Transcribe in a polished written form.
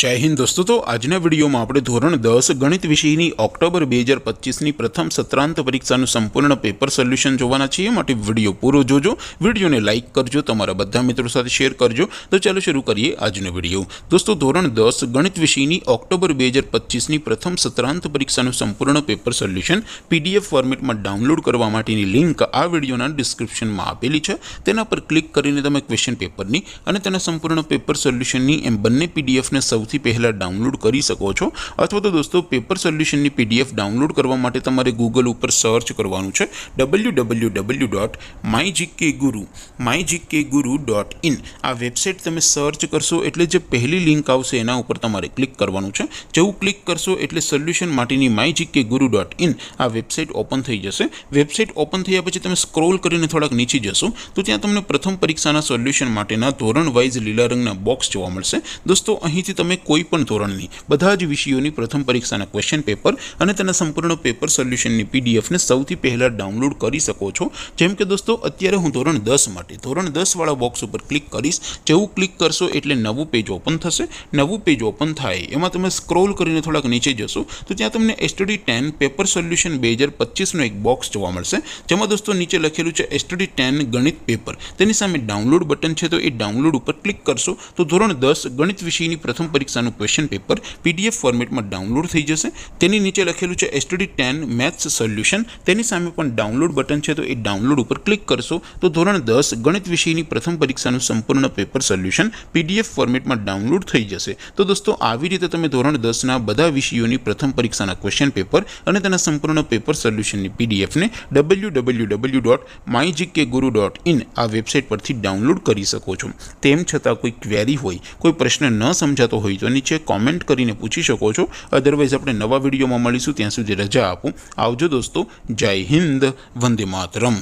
जय हिंद दोस्तों। तो आजना विडियो में आपणे धोरण 10 गणित विषयनी ऑक्टोबर 2025 प्रथम सत्रांत परीक्षाનું संपूर्ण पेपर सोल्यूशन जोवाना छीए। माटे विडियो पूरो जोजो, विडियोने लाइक करजो, तमारा बधा मित्रों साथे शेर करजो। तो चलो शुरू करिए आजनो विडियो। दोस्तों धोरण 10 गणित विषयनी ऑक्टोबर 2025 प्रथम सत्रांत परीक्षाનું संपूर्ण पेपर सोल्यूशन पीडीएफ फॉर्मेट में डाउनलॉड करवा माटेनी लिंक आ विडियोना डिस्क्रिप्शन में आपेली छे। तेना पर क्लिक करीने तमे क्वेश्चन पेपरनी अने तेना संपूर्ण पेपर सोल्यूशननी एम बंने पीडीएफ ने સૌથી પહેલા ડાઉનલોડ કરી શકો છો। અથવા તો દોસ્તો પેપર સોલ્યુશનની પીડીએફ ડાઉનલોડ કરવા માટે તમારે ગૂગલ ઉપર સર્ચ કરવાનું છે www.mygkguru.in। આ વેબસાઇટ તમે સર્ચ કરશો એટલે જે પહેલી લિંક આવશે એના ઉપર તમારે ક્લિક કરવાનું છે। જેવું ક્લિક કરશો એટલે સોલ્યુશન માટેની mygkguru.in આ વેબસાઇટ ઓપન થઈ જશે। વેબસાઇટ ઓપન થયા પછી તમે સ્ક્રોલ કરીને થોડાક નીચે જશો તો ત્યાં તમને પ્રથમ પરીક્ષાના સોલ્યુશન માટેના ધોરણ વાઇઝ લીલા રંગના બોક્સ જોવા મળશે। દોસ્તો અહીંથી તમે कोईपण धोरणनी बधा ज विषयोनी प्रथम परीक्षाना क्वेश्चन पेपर अने तेना संपूर्ण पेपर सोल्यूशननी पीडीएफ ने सौथी पहला डाउनलॉड करी सको छो। जेम के दोस्तों अत्यारे हूँ धोरण 10 माटे धोरण 10 वाला बॉक्स पर क्लिक करीश। जेवुं क्लिक करशो एटले नवुं पेज ओपन थशे। नवुं पेज ओपन थाय एमां तमे स्क्रोल करीने थोड़ाक नीचे जशो तो त्यां तमने एसटीडी 10 पेपर सोल्यूशन 2025 नो एक बॉक्स जोवा मळशे। जेमां दोस्तों नीचे लखेलुं छे एसटीडी 10 गणित पेपर, तेनी सामे डाउनलॉड बटन छे। तो ए डाउनलॉड पर क्लिक करशो तो धोरण 10 गणित विषयनी प्रथम परीक्षाનું क्वेश्चन पेपर पीडीएफ फॉर्मेट में डाउनलॉड थई जशे। तेनी नीचे लखेलुं छे एसटीडी 10 मैथ्स सोल्यूशन, तेनी सामे पण डाउनलॉड बटन छे। तो ए डाउनलॉड पर क्लिक करशो तो धोरण 10 गणित विषयनी प्रथम परीक्षाનું संपूर्ण पेपर सोल्यूशन पीडीएफ फॉर्मेट में डाउनलॉड थई जशे। तो दोस्तों આવી રીતે તમે ધોરણ 10 ના બધા વિષયોની પ્રથમ પરીક્ષાના ક્વેશ્ચન પેપર અને તેના સંપૂર્ણ પેપર સોલ્યુશનની પીડીએફ ને www.mygkguru.in આ વેબસાઇટ પરથી ડાઉનલોડ કરી શકો છો। તેમ છતાં કોઈ ક્વેરી હોય, કોઈ પ્રશ્ન ન સમજાતો હોય તો નીચે कॉमेंट करीने पूछी शको छो। अदरवाइज अपने नवा विडियो में मळीशुं, त्यां सुधी रजा आपो। आवजो दोस्तों। जय हिंद, वंदे मातरम।